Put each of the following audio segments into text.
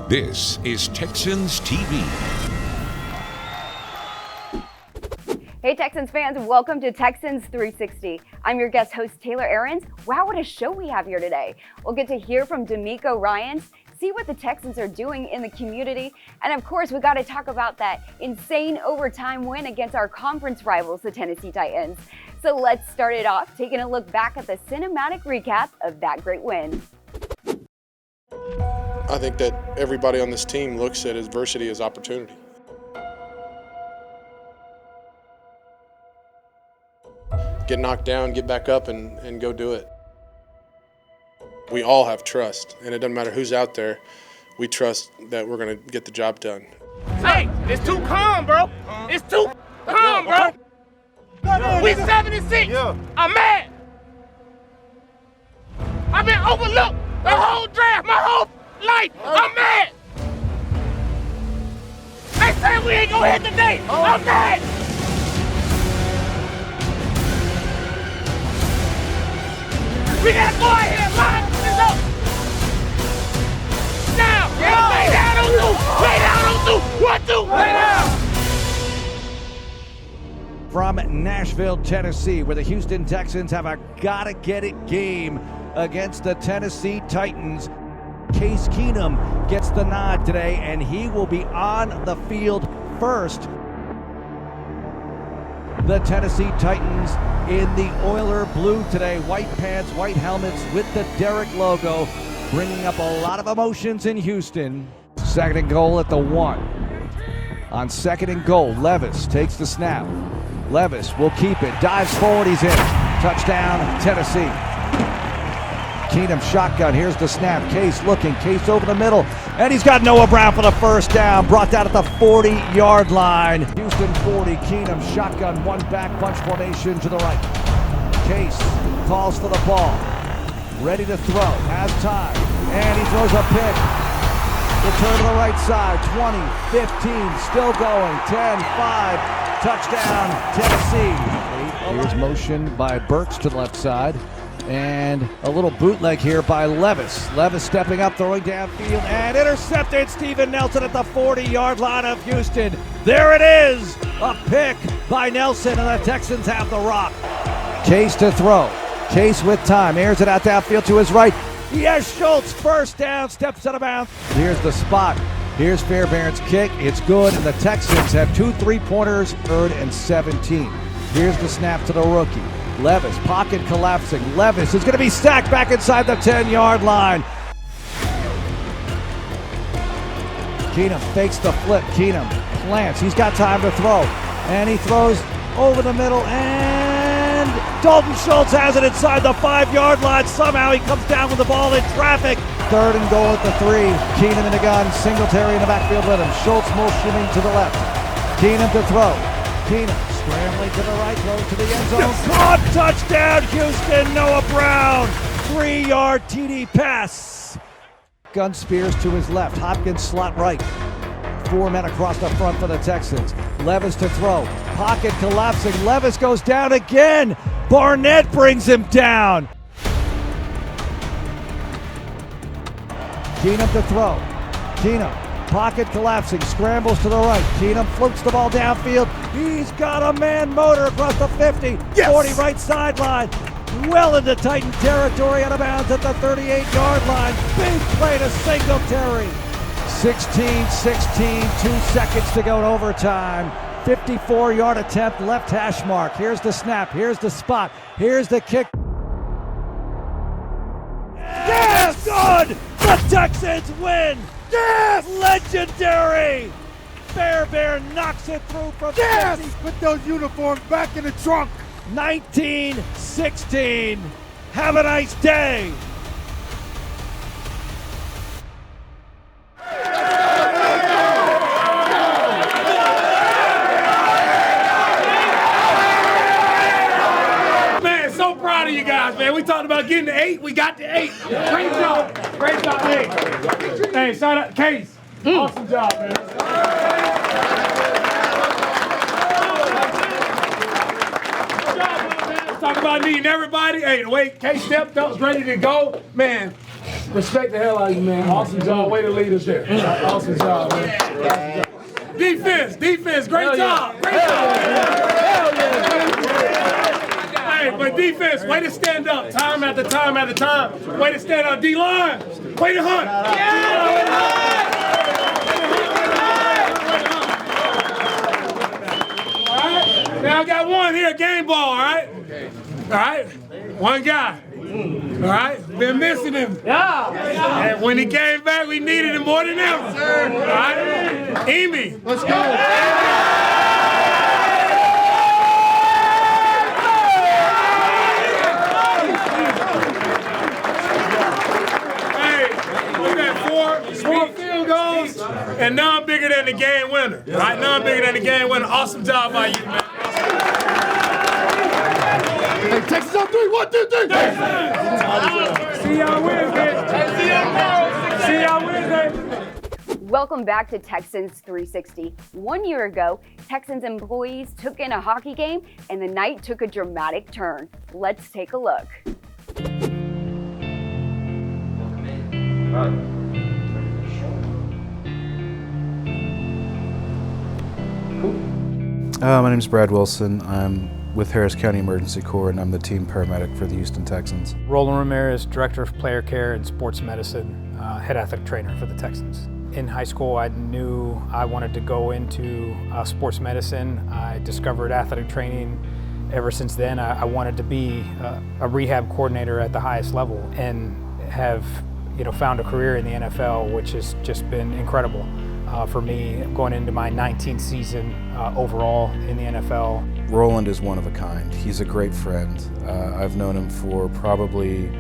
This is Texans TV. Hey Texans fans, welcome to Texans 360. I'm your guest host Taylor Arenz. Wow, what a show we have here today. We'll get to hear from DeMeco Ryans, see what the Texans are doing in the community, and of course we got to talk about that insane overtime win against our conference rivals, the Tennessee Titans. So let's start it off taking a look back at the cinematic recap of that great win. I think that everybody on this team looks at adversity as opportunity. Get knocked down, get back up, and go do it. We all have trust, and it doesn't matter who's out there. We trust that we're going to get the job done. Hey, it's too calm, bro. It's too calm, bro. We 76. I'm mad. I've been overlooked the whole draft, my whole life. I'm mad. They said we ain't gonna hit today. I'm mad. We gotta go out here and line this up. Now, lay down on two. Lay down on two. 1, 2, lay down. From Nashville, Tennessee, where the Houston Texans have a gotta-get-it game against the Tennessee Titans. Case Keenum gets the nod today, and he will be on the field first. The Tennessee Titans in the Oiler blue today. White pants, white helmets with the Derrick logo, bringing up a lot of emotions in Houston. Second and goal at the 1. On second and goal, Levis takes the snap. Levis will keep it, dives forward, he's in. Touchdown, Tennessee. Keenum shotgun, here's the snap. Case looking, Case over the middle, and he's got Noah Brown for the first down. Brought down at the 40-yard line. Houston 40, Keenum shotgun, one back, bunch formation to the right. Case calls for the ball, ready to throw, has time, and he throws a pick. Return to the right side, 20, 15, still going, 10, 5, touchdown, Tennessee. Here's motion by Burks to the left side. And a little bootleg here by Levis. Levis stepping up, throwing downfield, and intercepted. Steven Nelson at the 40-yard line of Houston. There it is, a pick by Nelson, and the Texans have the rock. Case to throw. Case with time, airs it out downfield to his right. He has Schultz, first down, steps out of bounds. Here's the spot. Here's Fairbairn's kick. It's good, and the Texans have 2 3-pointers, 3rd and 17. Here's the snap to the rookie. Levis, pocket collapsing. Levis is going to be sacked back inside the 10-yard line. Keenum fakes the flip. Keenum plants. He's got time to throw. And he throws over the middle. And Dalton Schultz has it inside the 5-yard line. Somehow he comes down with the ball in traffic. 3rd and goal at the 3. Keenum in the gun. Singletary in the backfield with him. Schultz motioning to the left. Keenum to throw. Keenum scrambling to the right, throws to the end zone. Caught, touchdown, Houston, Noah Brown. 3-yard TD pass. Gun Spears to his left, Hopkins slot right. 4 men across the front for the Texans. Levis to throw, pocket collapsing. Levis goes down again. Barnett brings him down. Keenum to throw. Keenum. Pocket collapsing, scrambles to the right. Keenum floats the ball downfield. He's got a man motor across the 50, 40 right sideline. Well into Titan territory, out of bounds at the 38-yard line. Big play to Singletary. 16-16, 2 seconds to go in overtime. 54-yard attempt, left hash mark. Here's the snap, here's the spot, here's the kick. Yes! Good! The Texans win! Yes! Legendary! Fairbairn knocks it through from 50. Put those uniforms back in the trunk. 19-16. Have a nice day. Man, so proud of you guys, man. We talked about getting to 8. We got to 8. Great job. Great job. Hey, shout out Case. Awesome job, man. Talk about needing everybody. Hey, the way Case stepped up, was ready to go, man. Respect the hell out of you, man. Awesome job. Way to lead us there. Awesome job, man. Awesome job. Defense, great job. Great job. Hell yeah. Hey, but defense, way to stand up. Time after time after time. Way to stand up. D-line, way to hunt. All right, now I got one here, game ball, all right? All right, one guy. All right, been missing him. Yeah. And when he came back, we needed him more than ever. All right, Amy. Let's go. Hey, we got four field goals, and none bigger than the game winner. All right, none bigger than the game winner. Awesome job by you, man. Hey, Texas on 3, 1, 2, 3. See y'all Wednesday. See y'all Wednesday. Welcome back to Texans 360. 1 year ago, Texans employees took in a hockey game and the night took a dramatic turn. Let's take a look. My name is Brad Wilson. I'm with Harris County Emergency Corps, and I'm the team paramedic for the Houston Texans. Roland Ramirez, Director of Player Care and Sports Medicine, Head Athletic Trainer for the Texans. In high school, I knew I wanted to go into sports medicine. I discovered athletic training. Ever since then, I wanted to be a rehab coordinator at the highest level and have found a career in the NFL, which has just been incredible for me, going into my 19th season overall in the NFL. Roland is one of a kind. He's a great friend. I've known him for probably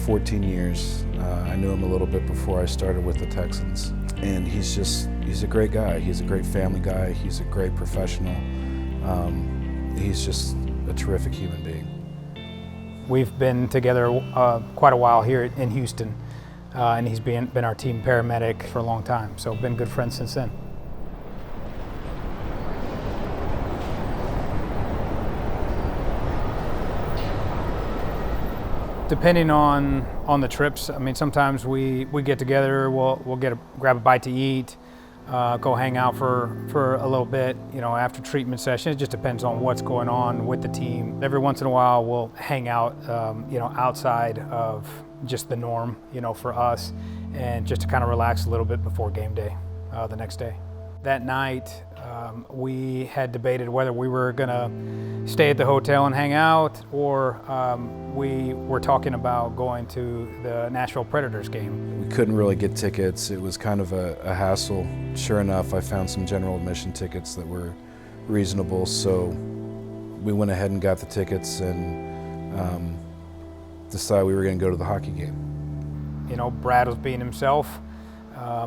14 years. I knew him a little bit before I started with the Texans. And he's a great guy. He's a great family guy. He's a great professional. He's just a terrific human being. We've been together quite a while here in Houston. And he's been our team paramedic for a long time, so been good friends since then. Depending on the trips, I mean, sometimes we get together, we'll grab a bite to eat, go hang out for a little bit, after treatment session. It just depends on what's going on with the team. Every once in a while, we'll hang out, outside of just the norm, for us, and just to kind of relax a little bit before game day the next day. That night, we had debated whether we were gonna stay at the hotel and hang out, or we were talking about going to the Nashville Predators game. We couldn't really get tickets. It was kind of a hassle. Sure enough, I found some general admission tickets that were reasonable, so we went ahead and got the tickets and decided we were going to go to the hockey game. Brad was being himself.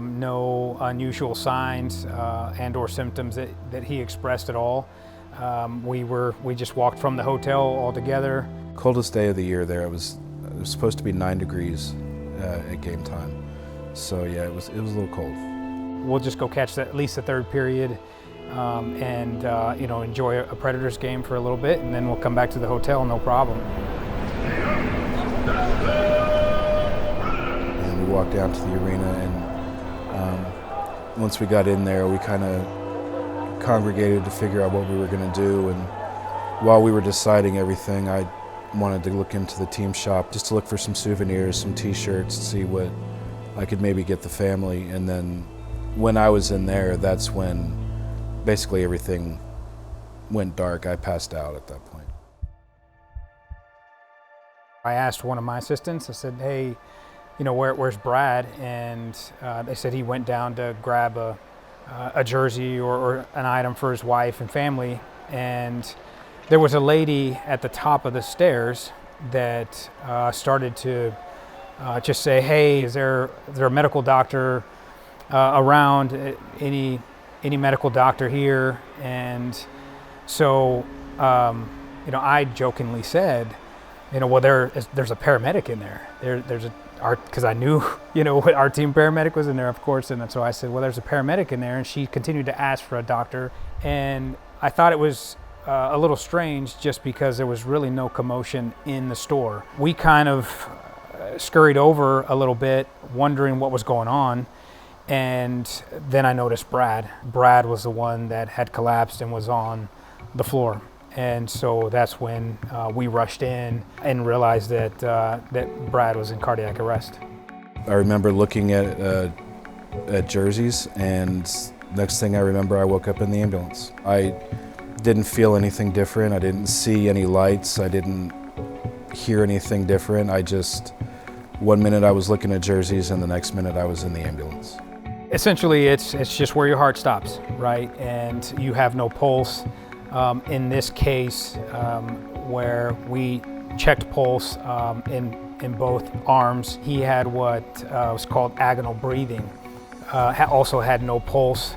No unusual signs and or symptoms that he expressed at all. We just walked from the hotel all together. Coldest day of the year there. It was supposed to be 9 degrees at game time. So yeah, it was a little cold. We'll just go catch at least the third period and enjoy a Predators game for a little bit, and then we'll come back to the hotel, no problem. And we walked down to the arena, and once we got in there, we kind of congregated to figure out what we were going to do. And while we were deciding everything, I wanted to look into the team shop just to look for some souvenirs, some t-shirts, see what I could maybe get the family. And then when I was in there, that's when basically everything went dark. I passed out at that point. I asked one of my assistants, I said, hey, where's Brad? And they said he went down to grab a jersey or an item for his wife and family. And there was a lady at the top of the stairs that started to just say, hey, is there a medical doctor around? Any medical doctor here? And so, I jokingly said, well, there's a paramedic in there. Because I knew, our team paramedic was in there, of course, and so I said, well, there's a paramedic in there, and she continued to ask for a doctor, and I thought it was a little strange just because there was really no commotion in the store. We kind of, scurried over a little bit, wondering what was going on. And then I noticed Brad. Brad was the one that had collapsed and was on the floor. And so that's when we rushed in and realized that Brad was in cardiac arrest. I remember looking at jerseys, and next thing I remember, I woke up in the ambulance. I didn't feel anything different. I didn't see any lights. I didn't hear anything different. One minute I was looking at jerseys, and the next minute I was in the ambulance. Essentially, it's just where your heart stops, right? And you have no pulse. In this case, where we checked pulse in both arms, he had what was called agonal breathing. Also had no pulse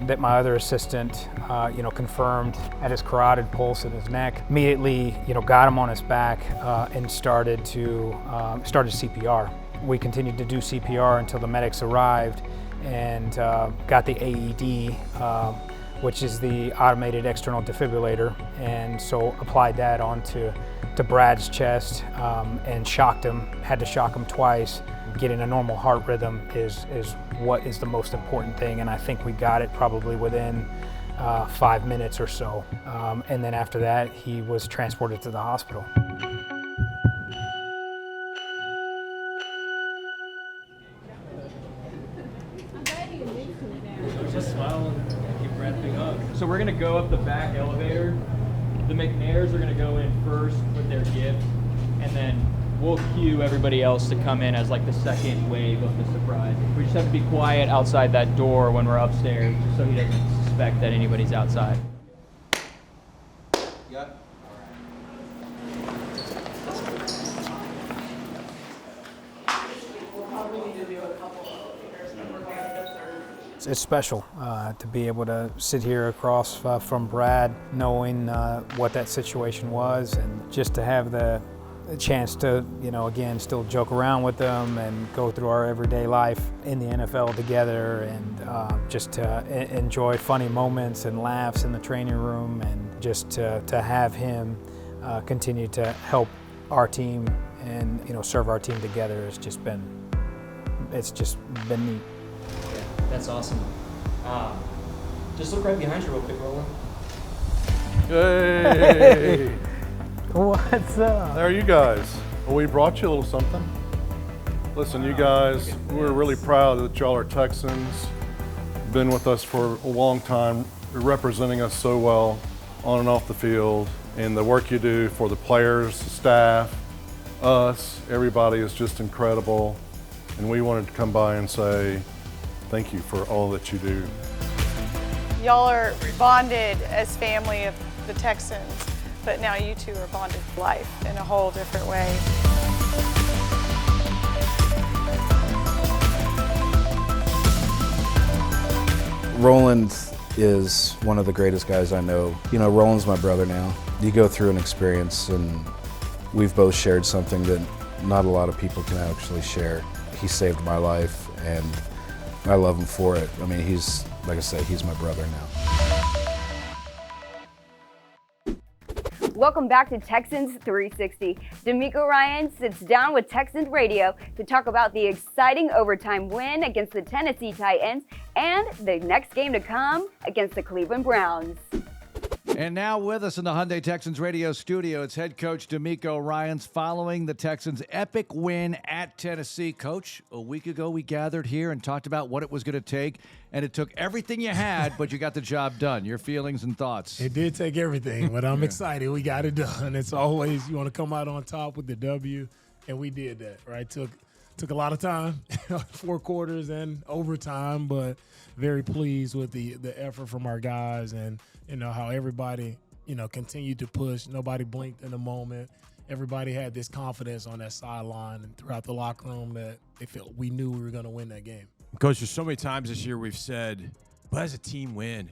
that my other assistant, confirmed at his carotid pulse in his neck. Immediately, got him on his back and started CPR. We continued to do CPR until the medics arrived and got the AED, which is the automated external defibrillator, and so applied that onto Brad's chest and shocked him. Had to shock him twice. Getting a normal heart rhythm is what is the most important thing, and I think we got it probably within 5 minutes or so. And then after that, he was transported to the hospital. Just smile and keep wrapping up. So we're gonna go up the back elevator. The McNairs are gonna go in first with their gift, and then we'll cue everybody else to come in as like the second wave of the surprise. We just have to be quiet outside that door when we're upstairs, just so he doesn't suspect that anybody's outside. Yep. It's special to be able to sit here across from Brad, knowing what that situation was, and just to have the chance to, again, still joke around with them and go through our everyday life in the NFL together, and just to enjoy funny moments and laughs in the training room, and just to have him continue to help our team and serve our team together has just been neat. That's awesome. Just look right behind you real quick, Roland. Hey! What's up? There you guys. Well, we brought you a little something. Listen, you guys, we're really proud that y'all are Texans. Been with us for a long time. You're representing us so well on and off the field. And the work you do for the players, the staff, us, everybody is just incredible. And we wanted to come by and say thank you for all that you do. Y'all are bonded as family of the Texans, but now you two are bonded for life in a whole different way. Roland is one of the greatest guys I know. Roland's my brother now. You go through an experience, and we've both shared something that not a lot of people can actually share. He saved my life, and I love him for it. I mean, he's, like I say, he's my brother now. Welcome back to Texans 360. DeMeco Ryans sits down with Texans Radio to talk about the exciting overtime win against the Tennessee Titans and the next game to come against the Cleveland Browns. And now with us in the Hyundai Texans radio studio, it's head coach DeMeco Ryans following the Texans' epic win at Tennessee. Coach, a week ago we gathered here and talked about what it was going to take, and it took everything you had, but you got the job done. Your feelings and thoughts? It did take everything, but I'm excited. We got it done. It's always, you want to come out on top with the W, and we did that, right? Took a lot of time, 4 quarters and overtime, but very pleased with the effort from our guys, and how everybody continued to push. Nobody blinked in the moment. Everybody had this confidence on that sideline and throughout the locker room that they felt we knew we were going to win that game. Coach, there's so many times this year we've said, what does a team win?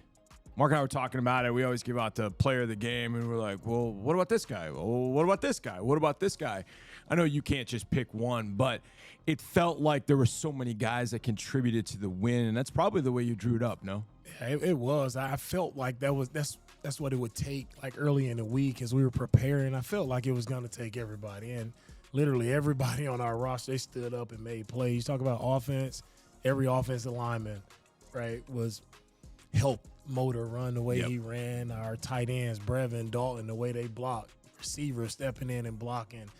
Mark and I were talking about it. We always give out the player of the game, and we're like, well, what about this guy? Well, what about this guy? What about this guy? I know you can't just pick one, but it felt like there were so many guys that contributed to the win, and that's probably the way you drew it up, no? Yeah, it was. I felt like that's what it would take, like early in the week as we were preparing. I felt like it was going to take everybody, and literally everybody on our roster, they stood up and made plays. You talk about offense, every offensive lineman, right, was helped Motor run the way he ran. Our tight ends, Brevin, Dalton, the way they blocked. Receivers stepping in and blocking.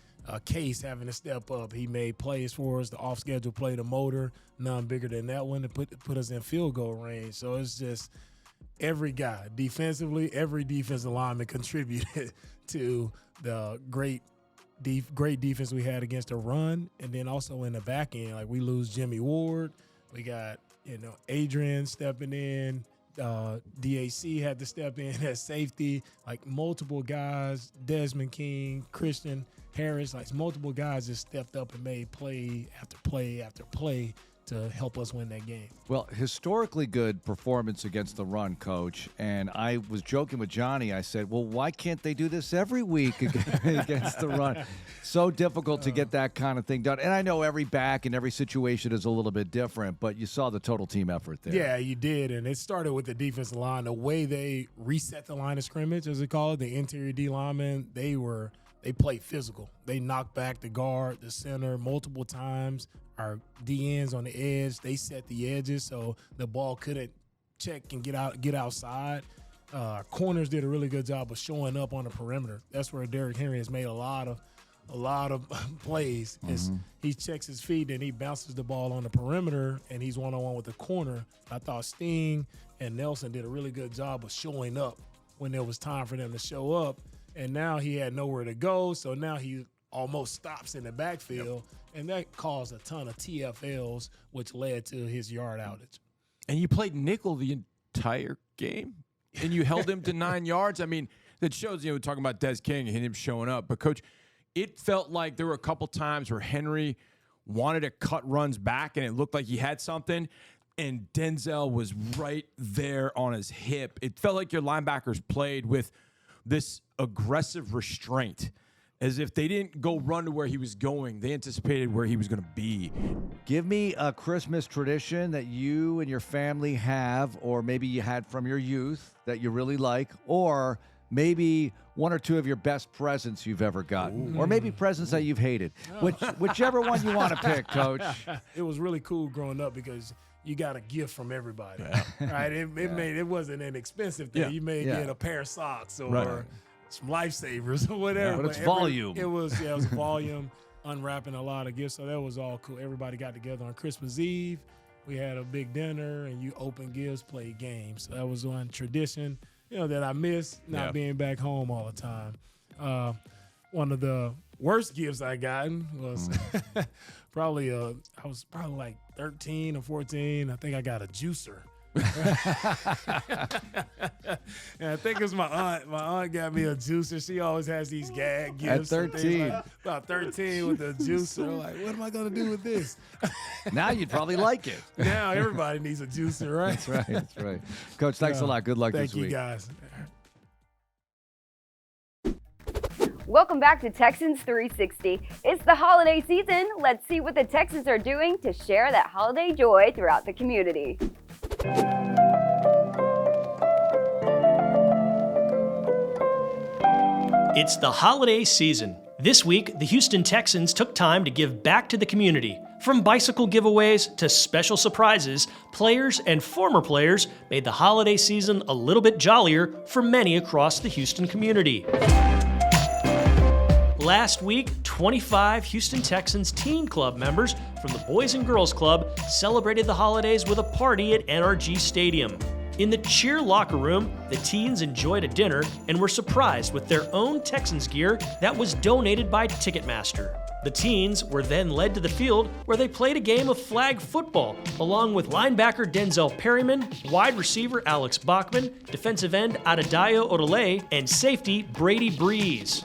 Case having to step up. He made plays for us. The off-schedule play to Motor, none bigger than that one to put us in field goal range. So it's just every guy. Defensively, every defensive lineman contributed to the great defense we had against the run. And then also in the back end, like we lose Jimmy Ward. We got, Adrian stepping in. DAC had to step in at safety, like multiple guys, Desmond King, Christian Harris, like multiple guys just stepped up and made play after play after play to help us win that game. Well, historically good performance against the run, Coach. And I was joking with Johnny. I said, well, why can't they do this every week against the run? So difficult to get that kind of thing done. And I know every back and every situation is a little bit different, but you saw the total team effort there. Yeah, you did. And it started with the defensive line. The way they reset the line of scrimmage, as they call it, the interior D linemen, they played physical. They knocked back the guard, the center multiple times. Our DNs on the edge, they set the edges so the ball couldn't check and get outside. Corners did a really good job of showing up on the perimeter. That's where Derrick Henry has made a lot of plays. He checks his feet and he bounces the ball on the perimeter and he's one-on-one with the corner. I thought Sting and Nelson did a really good job of showing up when there was time for them to show up. And now he had nowhere to go, so now he almost stops in the backfield, and that caused a ton of TFLs, which led to his yard outage. And you played nickel the entire game, and you held him to 9 yards. I mean, that shows, talking about Des King and him showing up. But, Coach, it felt like there were a couple times where Henry wanted to cut runs back, and it looked like he had something, and Denzel was right there on his hip. It felt like your linebackers played with this aggressive restraint, as if they didn't go run to where he was going. They anticipated where he was going to be. Give me a Christmas tradition that you and your family have, or maybe you had from your youth that you really like, or maybe one or two of your best presents you've ever gotten, or maybe presents that you've hated. Whichever one you want to pick, Coach. It was really cool growing up because you got a gift from everybody, right? It wasn't an expensive thing. You may get a pair of socks or some lifesavers or whatever. But it's volume. It was volume, unwrapping a lot of gifts. So that was all cool. Everybody got together on Christmas Eve. We had a big dinner, and you open gifts, play games. So that was one tradition, that I miss, not being back home all the time. One of the worst gifts I gotten was I was probably like 13 or 14. I think I got a juicer. And I think it was my aunt. My aunt got me a juicer. She always has these gag gifts. At 13. About 13 with a juicer. Like, what am I going to do with this? Now you'd probably like it. Now everybody needs a juicer, right? That's right. Coach, thanks a lot. Good luck this week. Thank you, guys. Welcome back to Texans 360. It's the holiday season. Let's see what the Texans are doing to share that holiday joy throughout the community. It's the holiday season. This week, the Houston Texans took time to give back to the community. From bicycle giveaways to special surprises, players and former players made the holiday season a little bit jollier for many across the Houston community. Last week, 25 Houston Texans Teen Club members from the Boys and Girls Club celebrated the holidays with a party at NRG Stadium. In the cheer locker room, the teens enjoyed a dinner and were surprised with their own Texans gear that was donated by Ticketmaster. The teens were then led to the field where they played a game of flag football, along with linebacker Denzel Perryman, wide receiver Alex Bachman, defensive end Adedayo Odele, and safety Brady Breeze.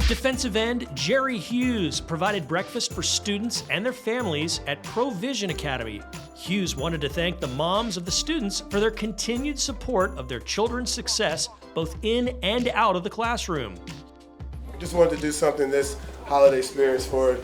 Defensive end Jerry Hughes provided breakfast for students and their families at Provision Academy. Hughes wanted to thank the moms of the students for their continued support of their children's success both in and out of the classroom. Just wanted to do something this holiday experience for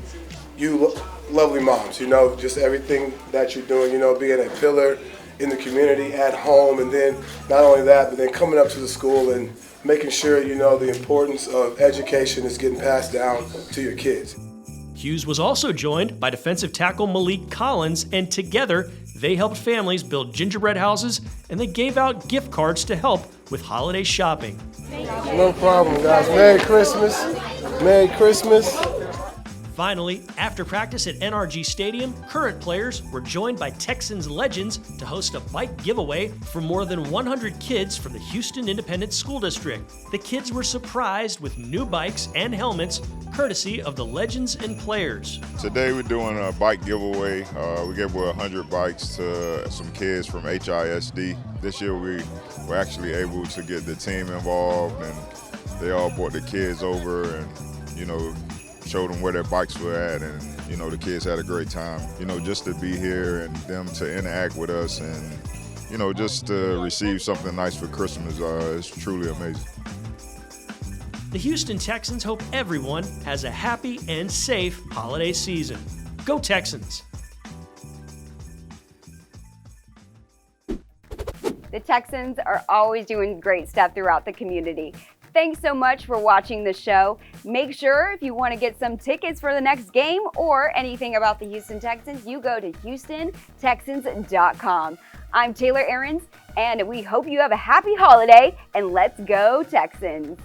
you lovely moms, just everything that you're doing, being a pillar in the community, at home, and then not only that, but then coming up to the school and making sure you know the importance of education is getting passed down to your kids. Hughes was also joined by defensive tackle Malik Collins, and together they helped families build gingerbread houses and they gave out gift cards to help with holiday shopping. No problem, guys. Merry Christmas. Merry Christmas. Finally, after practice at NRG Stadium, current players were joined by Texans legends to host a bike giveaway for more than 100 kids from the Houston Independent School District. The kids were surprised with new bikes and helmets, courtesy of the legends and players. Today we're doing a bike giveaway. We gave away 100 bikes to some kids from HISD. This year we were actually able to get the team involved, and they all brought the kids over and, showed them where their bikes were at, and the kids had a great time. Just to be here and them to interact with us, and just to receive something nice for Christmas is truly amazing. The Houston Texans hope everyone has a happy and safe holiday season. Go Texans! The Texans are always doing great stuff throughout the community. Thanks so much for watching the show. Make sure if you want to get some tickets for the next game or anything about the Houston Texans, you go to HoustonTexans.com. I'm Taylor Arenz, and we hope you have a happy holiday, and let's go Texans!